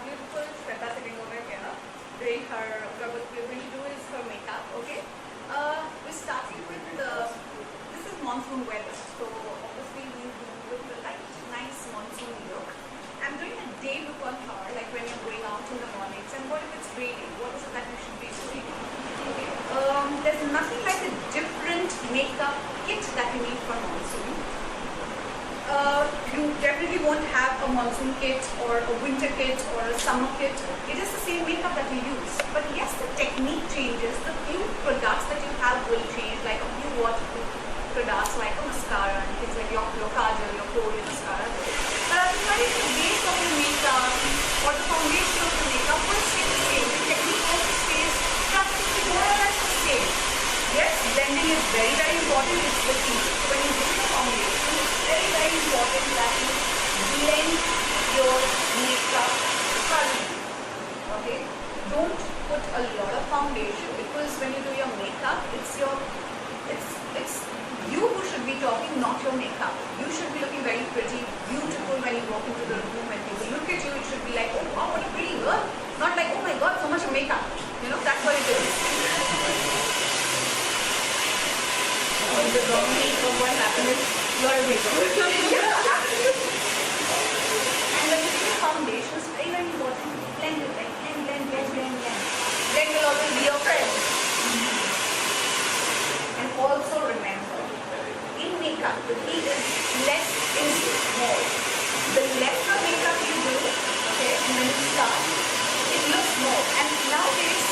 beautiful Shweta sitting over here doing her, what we're going to do is her makeup, okay? We're starting with this is monsoon weather, so obviously we'll do with the light, nice monsoon look. I'm doing a day look on her, like when you're going out in the mornings, and what if it's raining? What is it that you should be doing? Okay. There's nothing like a different makeup kit that you need for monsoon. You definitely won't have a monsoon kit or a winter kit or a summer kit. It is the same makeup that you use. But yes, the technique changes. The few products that you have will change, like a few waterproof products like a mascara and things like your kajal, your Korean mascara. But otherwise, the base of your makeup or the foundation of the makeup will stay the same. The technique also stays practically more or less the same. Yes, blending is very, very important. It's the key. When you do the foundation, it's very, very important that you blend your makeup thoroughly. Okay? Don't put a lot of foundation, because when you do your makeup, it's you who should be talking, not your makeup. You should be looking very pretty, beautiful when you walk into the room. When people look at you, it should be like, oh wow, what a pretty girl. Not like, oh my god, so much of makeup. You know, that's what it is. The wrong makeup, what happened is you're a makeup. Yeah, absolutely. And when you do the foundation, it's very, very important to blend it, like blend. Blend will always be your friend. And also remember, in makeup, the key is less is more. The less of makeup you do, okay, and when you start, it looks more. And nowadays,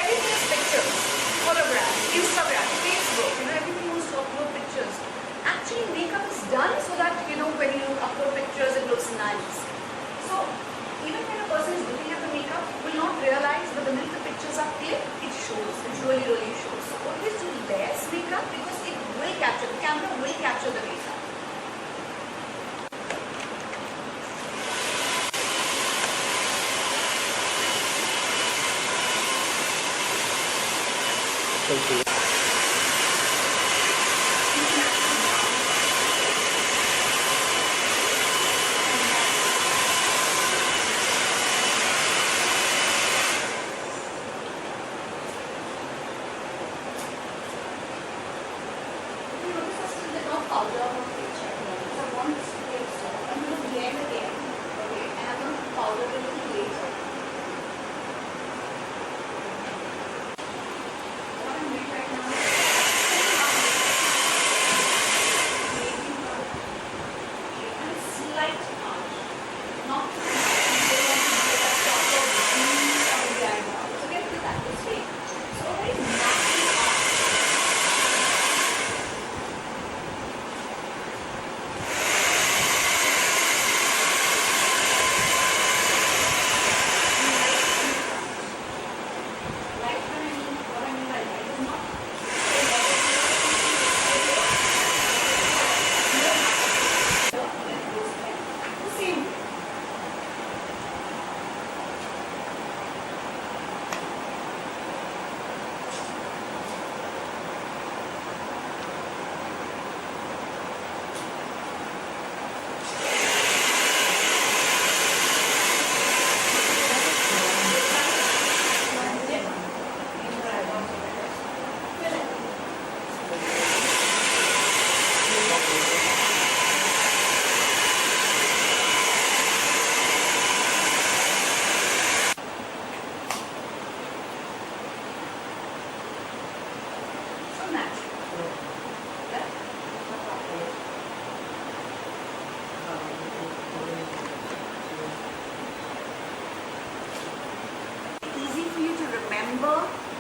everything is pictures, photographs, Instagram, Facebook, everything wants to upload pictures. Actually, makeup is done so that, when you upload pictures, it looks nice. So, even when a person is looking at the makeup, will not realize, but the minute the pictures are clear, it shows. It really, really shows. So, always do less makeup, because it will capture, the camera will capture the makeup. Thank you.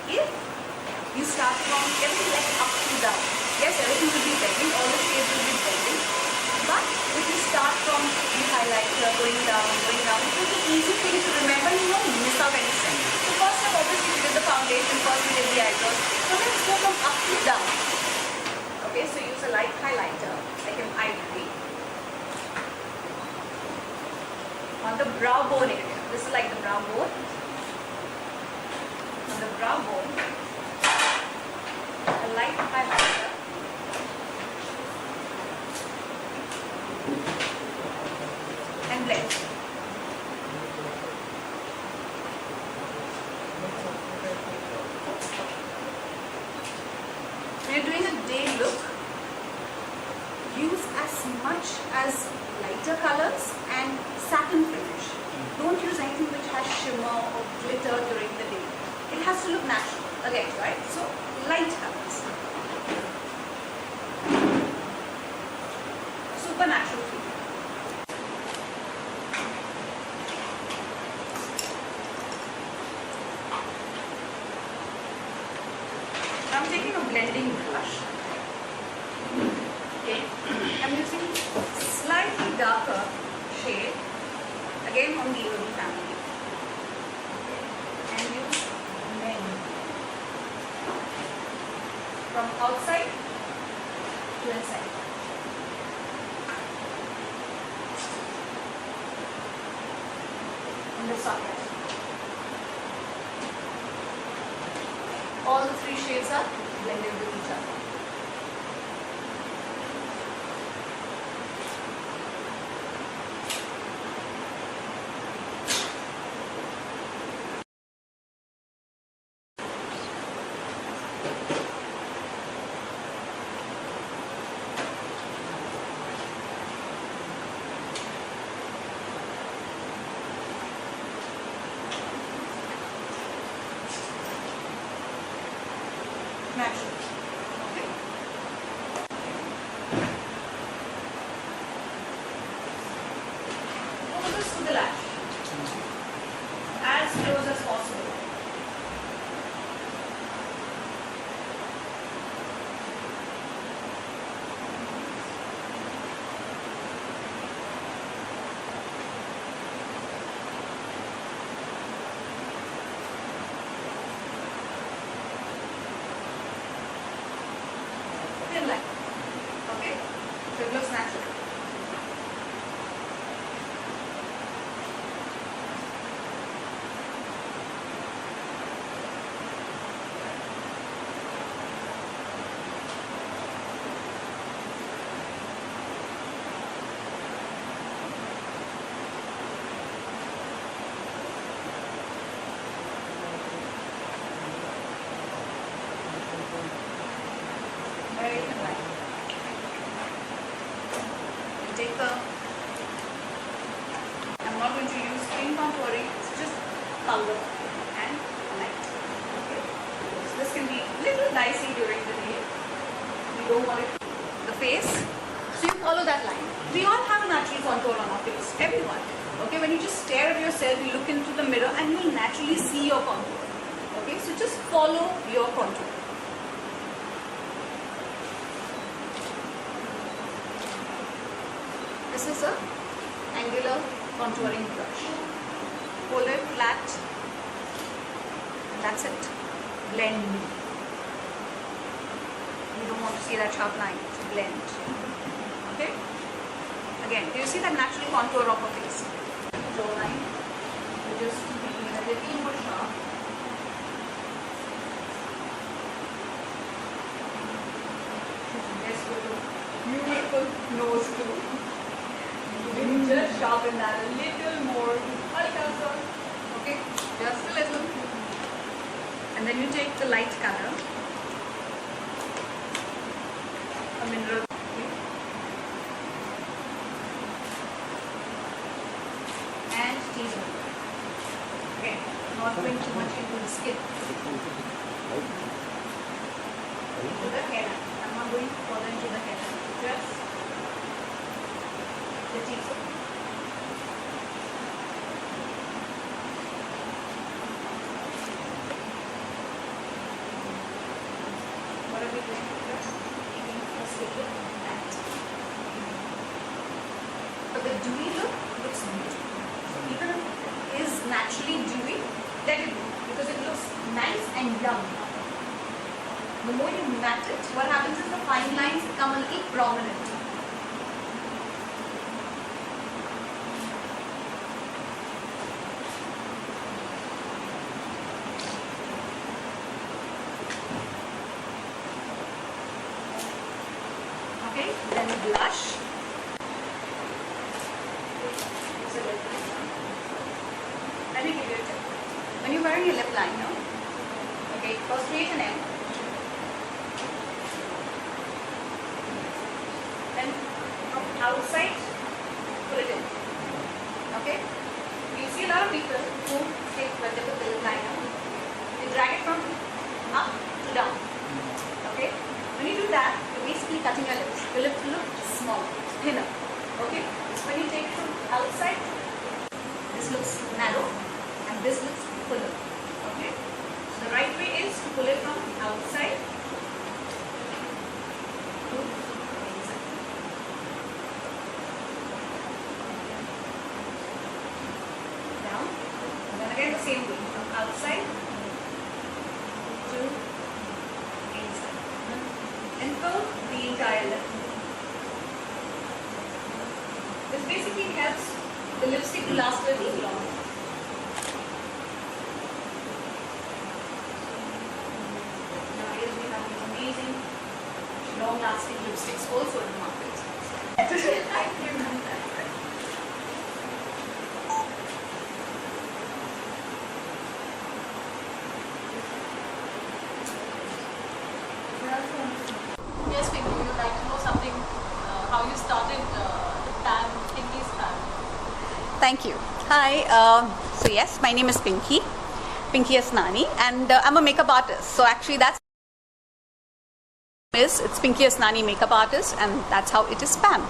If you start from everything like up to down, yes, everything will be bending, all the shades will be bending. But if you start from the highlighter going down, it will be easy for you to remember. You won't miss out anything. So first time, obviously we did the foundation, first we did the eyebrows. So let's go from up to down. Okay, so use a light highlighter, like an ivory, on the brow bone area. This is like the brow bone. On the brow bone, a light highlighter, and blend. much as lighter colors and satin finish. Don't use anything which has shimmer or glitter during the day. It has to look natural again, right? So light colors. Supernatural feel. I'm taking a blending brush. Okay, I'm using slightly darker shade, again from the Ebony family, and use blend from outside to inside. In the socket. All the three shades are blended with each other. Natural. Okay. Move this to the lash as close as possible. Thin line. Okay? So it looks natural. Very thin line. You take the, I'm not going to use cream contouring, it's just color and light. Okay? So this can be a little dicey during the day. You don't want it, the face. So you follow that line. We all have a natural contour on our face, everyone. Okay, when you just stare at yourself, you look into the mirror and you will naturally see your contour. Okay, so just follow your contour. This is a angular contouring brush. Hold it flat. That's it. Blend. You don't want to see that sharp line. So blend. Okay? Again, do you see that natural contour of a face? Jawline. You're just making it a little more sharp. Let's go to beautiful nose too. Just sharpen that a little more. Okay, just a little. And then you take the light color, a mineral, and tease it. Okay, not going too much into the skin. To the hair. I'm not going further into the hair. Just the teaser. What are we doing first? Taking a stick with that. But the dewy look looks beautiful. Even if it is naturally dewy, let it go because it looks nice and young. The more you matte it, what happens is the fine lines become a little prominent. Okay, then blush. Let me give you a tip. When you're wearing a lip liner, okay, first create an M. Then from outside, pull it in. Okay? You see a lot of people who take when they put the lip liner, they drag it from up to down. Okay? When you do that, you're basically cutting your lips. Your lips look smaller, thinner. Okay? When you take it from outside, this looks narrow and this looks fuller. Okay? So the right way is to pull it from outside to inside. Down. And then again the same way, from outside to inside. And fill the entire lip. This basically helps the lipstick to last a little longer. Nowadays we have these amazing long-lasting lipsticks also in the market. Thank you. Yes, Pinky, we would like to know something, how you started the PAM, Pinky's PAM. Thank you. Hi. So yes, my name is Pinky Asnani, and I'm a makeup artist. So actually, it's Pinky Asnani makeup artist, and that's how it is PAM.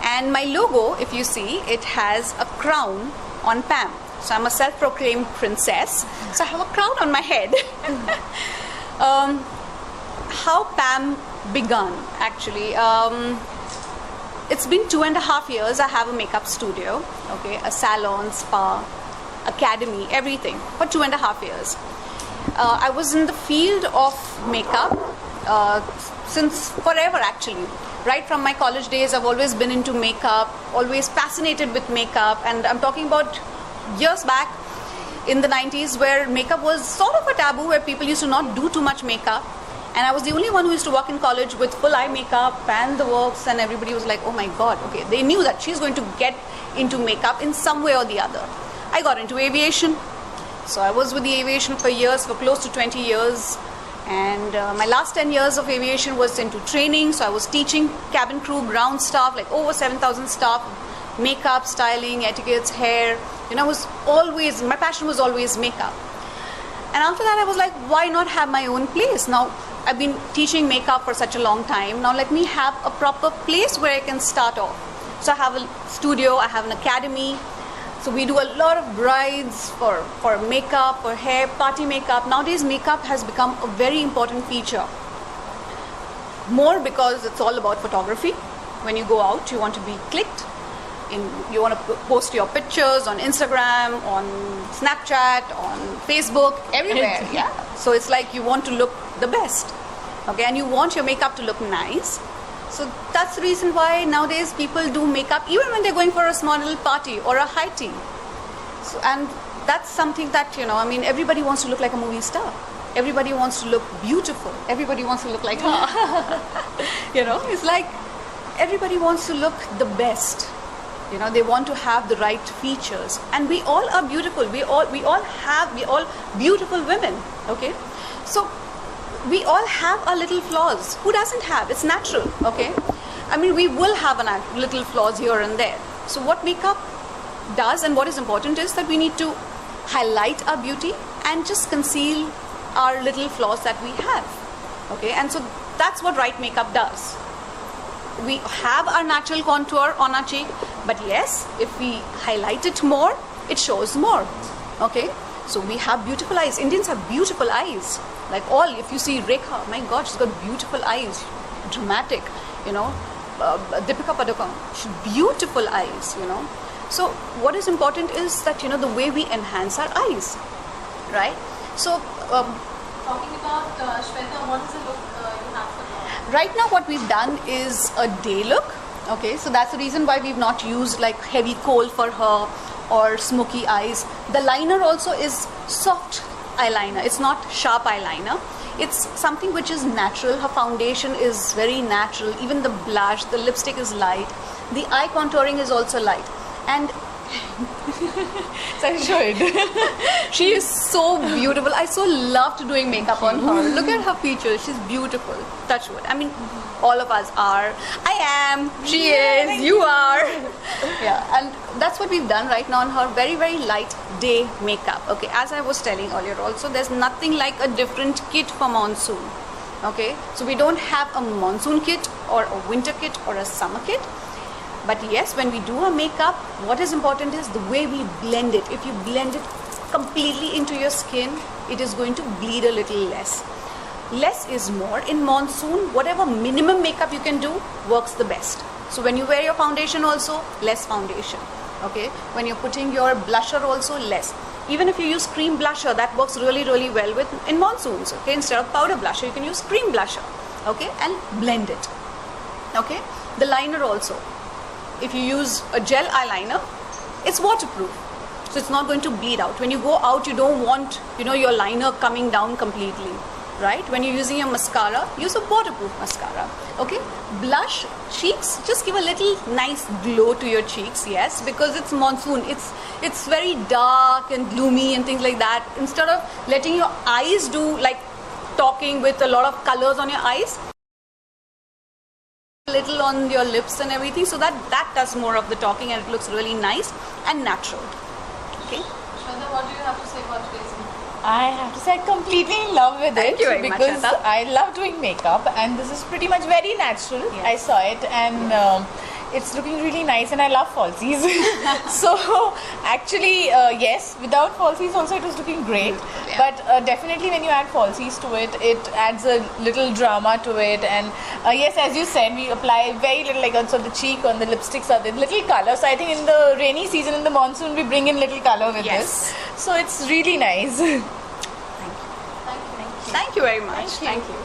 And my logo, if you see, it has a crown on PAM. So I'm a self-proclaimed princess. So I have a crown on my head. How PAM begun, actually. It's been 2.5 years. I have a makeup studio, okay, a salon, spa, academy, everything for 2.5 years. I was in the field of makeup since forever, actually. Right from my college days, I've always been into makeup, always fascinated with makeup, and I'm talking about years back in the 90s where makeup was sort of a taboo, where people used to not do too much makeup. And I was the only one who used to walk in college with full eye makeup and the works, and everybody was like, oh my god, okay. They knew that she's going to get into makeup in some way or the other. I got into aviation. So I was with the aviation for years, for close to 20 years. And my last 10 years of aviation was into training. So I was teaching cabin crew, ground staff, like over 7,000 staff, makeup, styling, etiquettes, hair. You know, my passion was always makeup. And after that, I was like, why not have my own place? Now, I've been teaching makeup for such a long time. Now, let me have a proper place where I can start off. So I have a studio, I have an academy. So we do a lot of brides for makeup, for hair, party makeup. Nowadays, makeup has become a very important feature. More because it's all about photography. When you go out, you want to be clicked. You want to post your pictures on Instagram, on Snapchat, on Facebook, everywhere. Yeah. So it's like you want to look the best, okay, and you want your makeup to look nice. So that's the reason why nowadays people do makeup even when they're going for a small little party or a high tea. So, and that's something that, you know, I mean, everybody wants to look like a movie star. Everybody wants to look beautiful. Everybody wants to look like her. You know, it's like everybody wants to look the best. You know, they want to have the right features, and we all are beautiful. We all beautiful women. Okay, so we all have our little flaws. Who doesn't have? It's natural. Okay, I mean, we will have little flaws here and there. So what makeup does, and what is important, is that we need to highlight our beauty and just conceal our little flaws that we have. Okay, and so that's what right makeup does. We have our natural contour on our cheek, but yes, if we highlight it more, it shows more. Okay, so we have beautiful eyes. Indians have beautiful eyes. Like if you see Rekha, my God, she's got beautiful eyes, dramatic. You know, Deepika Padukone, she's beautiful eyes. You know, so what is important is that, you know, the way we enhance our eyes, right? So talking about Shweta, what is the look you have for her? Right now what we've done is a day look. Okay, so that's the reason why we've not used like heavy kohl for her or smoky eyes. The liner also is soft eyeliner. It's not sharp eyeliner. It's something which is natural. Her foundation is very natural. Even the blush, the lipstick is light. The eye contouring is also light. And so I should. She is so beautiful. I so loved doing makeup on her. Look at her features. She's beautiful. Touch wood. I mean, all of us are. I am. She is. You Yeah, and that's what we've done right now on her. Very, very light day makeup. Okay, as I was telling earlier also, there's nothing like a different kit for monsoon. Okay, so we don't have a monsoon kit or a winter kit or a summer kit. But yes, when we do our makeup, what is important is the way we blend it. If you blend it completely into your skin, it is going to bleed a little less. Less is more. In monsoon, whatever minimum makeup you can do works the best. So when you wear your foundation also, less foundation. Okay, when you're putting your blusher also, less. Even if you use cream blusher, that works really, really well with in monsoons. Okay, instead of powder blusher, you can use cream blusher. Okay, and blend it. Okay, the liner also. If you use a gel eyeliner, it's waterproof, so it's not going to bleed out. When you go out, you don't want, your liner coming down completely, right? When you're using your mascara, use a waterproof mascara. Okay, blush, cheeks, just give a little nice glow to your cheeks. Yes, because it's monsoon, it's very dark and gloomy and things like that. Instead of letting your eyes do like talking with a lot of colors on your eyes, little on your lips and everything, so that does more of the talking and it looks really nice and natural. Okay, Shraddha, what do you have to say about today's look? I have to say I'm completely in love with Thank it you very much, because Shraddha. I love doing makeup and this is pretty much very natural. Yes. I saw it and it's looking really nice and I love falsies. So actually yes, without falsies also it was looking great. Yeah. But definitely when you add falsies to it, it adds a little drama to it. And yes, as you said, we apply very little, like on the cheek, on the lipsticks, are the little color. So I think in the rainy season, in the monsoon, we bring in little color with Yes. this. So it's really nice. Thank you very much. Thank you.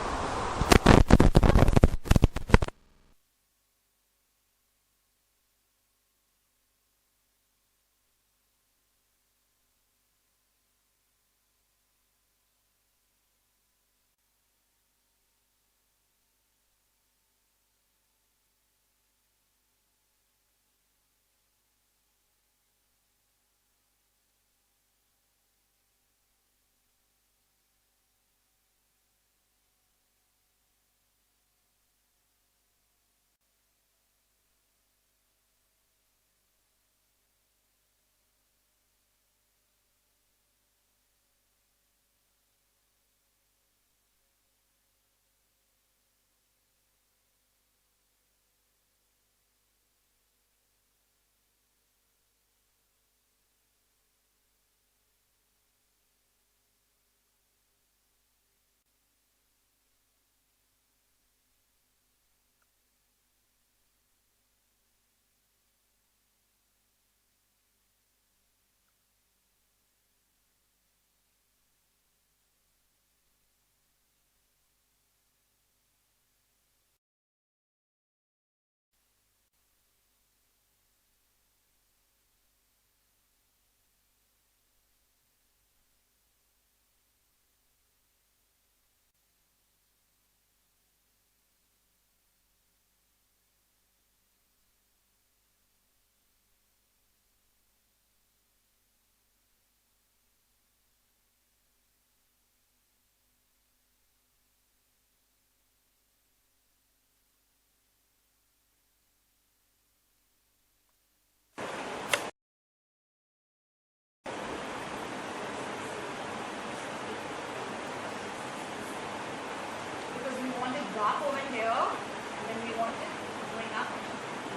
Because we want it dark over here, and then we want it going up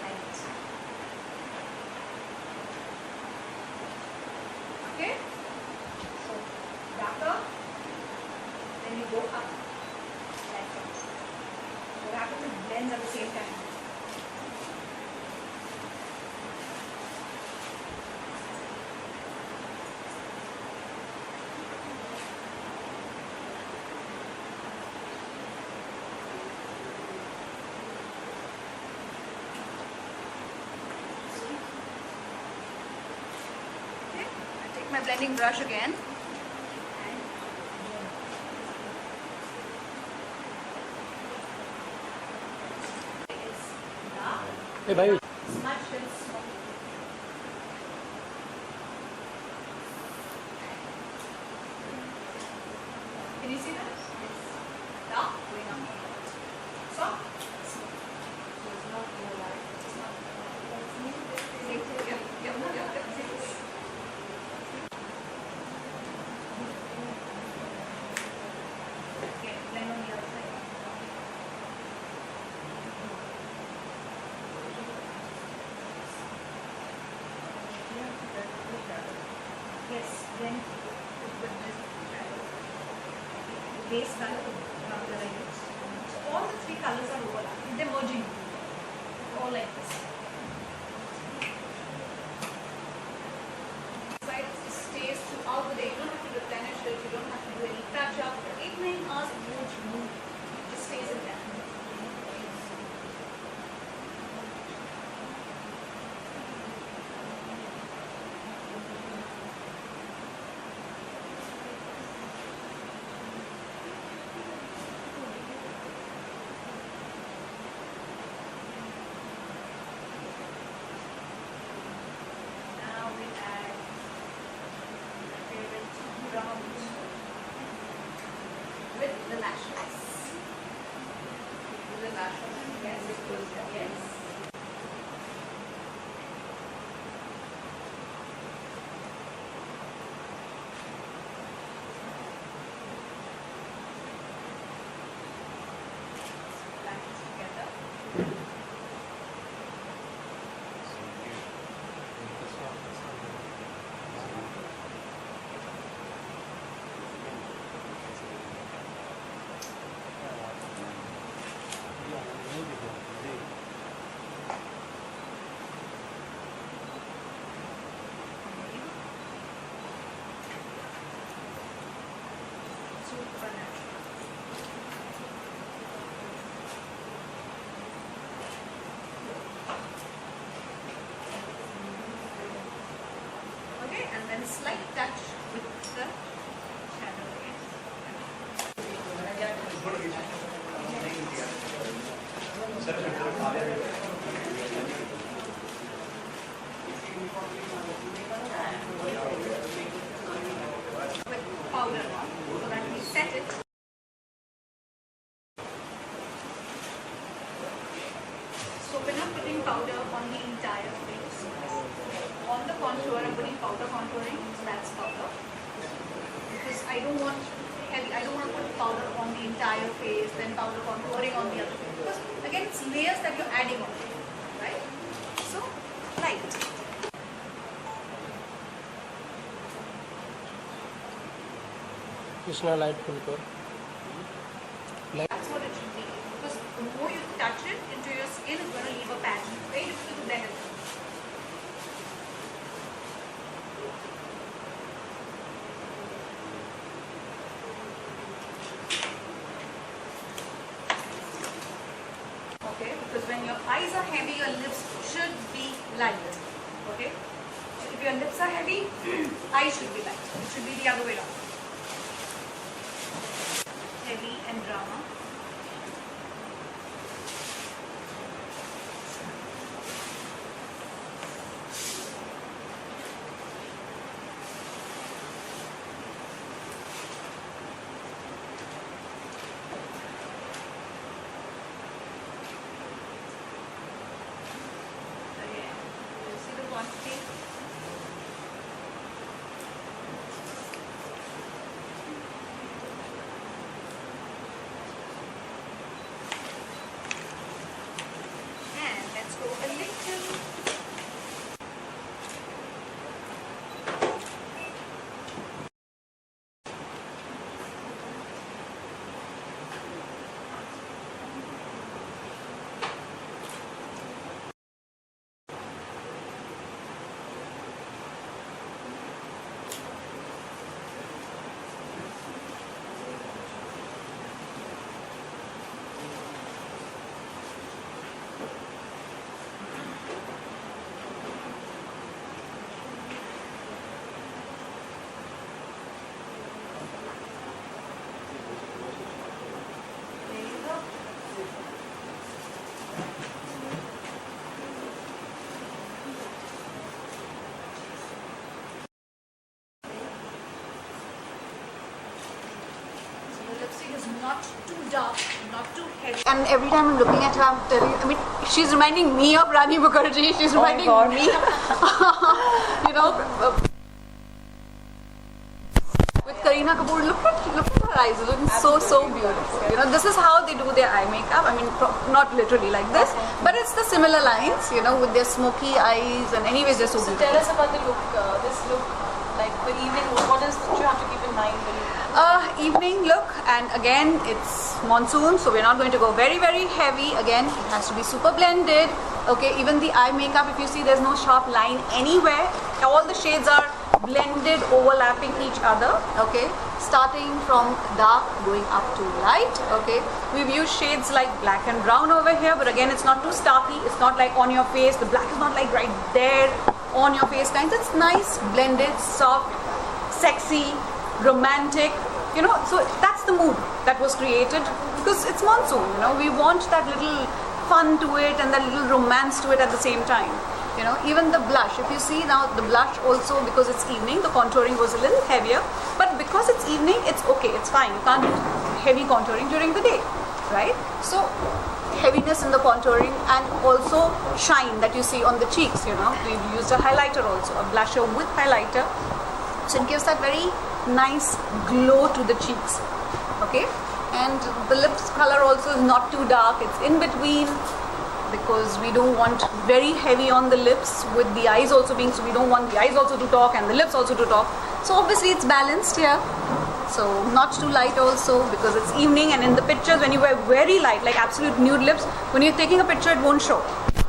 light. Okay? So darker, then you go up like that. What happens is it blends at the same time. Okay, I take my blending brush again. Hey, bhai. Smudged and smoky. Can you see that? It's dark going up. Soft, smooth. So it's not more light. It's not. Yes, then with this shadow. The base color, the brown that I used. So all the three colors are overlapping. They're merging. All like this. Side it stays throughout the day. You don't have to replenish it. You don't have to do any touch up. For 8-9 hours, it won't move. It just stays in there. Now we add my favorite brown with the lashes. With the lashes, yes, yes. Lashes together. Super natural. Okay, and then slight touch with the shadow again. With powder on, so that we set it. So we're not putting powder on the entire face. On the contour, I'm putting powder contouring, so that's powder. Because I don't want heavy, I don't want to put powder on the entire face, then powder contouring on the other face. Because again, it's layers that you're adding on, right? So, light. Krishna light filter. That's what it should be. Because the more you touch it into your skin, it's going to leave a patch. Very difficult to blend it. Okay, because when your eyes are heavy, your lips should be light. Okay, so if your lips are heavy, eyes should be light. It should be the other way around. Heavy and drama. Again, you see the quantity? And let's go a little. There you go. So the lipstick is not too dark, not too heavy. And every time I'm looking at her, I'm telling, I mean, she's reminding me of Rani Mukherjee. She's reminding God. me, you know, with Kareena Kapoor. Look at her eyes, looking so beautiful. You know, this is how they do their eye makeup. I mean, not literally like this, but it's the similar lines. You know, with their smoky eyes, and anyways, they're so So beautiful. tell us about the look. This look, Like for evening, what is that you have to keep in mind when you... Evening look, and again it's monsoon, so we're not going to go very heavy. Again, it has to be super blended. Okay, even the eye makeup, if you see, there's no sharp line anywhere. All the shades are blended, overlapping each other. Okay, starting from dark going up to light. Okay, we've used shades like black and brown over here, but again it's not too starky. It's not like on your face. The black is not like right there on your face kind. It's nice, blended, soft, sexy, romantic, you know. So that's the mood that was created, because it's monsoon, you know. We want that little fun to it and that little romance to it at the same time, you know. Even the blush, if you see now, the blush also, because it's evening, the contouring was a little heavier, but because it's evening, it's okay, it's fine. You can't do heavy contouring during the day, right? So heaviness in the contouring, and also shine that you see on the cheeks, you know. We've used a highlighter also, a blusher with highlighter, so it gives that very nice glow to the cheeks. Okay, and the lips color also is not too dark, it's in between, because we don't want very heavy on the lips with the eyes also being, so we don't want the eyes also to talk and the lips also to talk. So obviously it's balanced here, so not too light also, because it's evening. And in the pictures, when you wear very light, like absolute nude lips, when you're taking a picture, it won't show,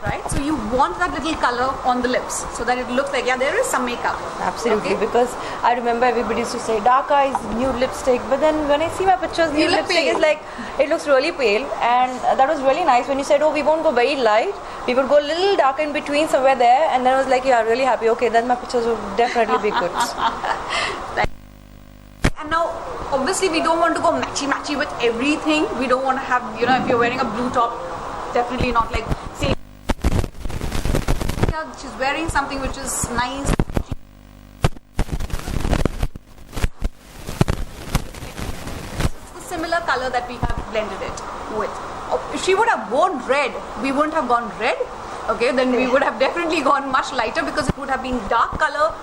right? So you want that little color on the lips, so that it looks like, yeah, there is some makeup. Absolutely, Okay? because I remember everybody used to say dark eyes, nude lipstick, but then when I see my pictures, nude look lipstick pale. is like, it looks really pale, and that was really nice when you said, oh, we won't go very light, we would go a little dark in between somewhere there, and then I was like, yeah, really happy, okay, then my pictures would definitely be good. And now, obviously, we don't want to go matchy with everything. We don't want to have, you know, if you're wearing a blue top, definitely not like, say, yeah, she's wearing something which is nice. It's the similar color that we have blended it with. If she would have worn red, we wouldn't have gone red. Okay, then we would have definitely gone much lighter, because it would have been dark color,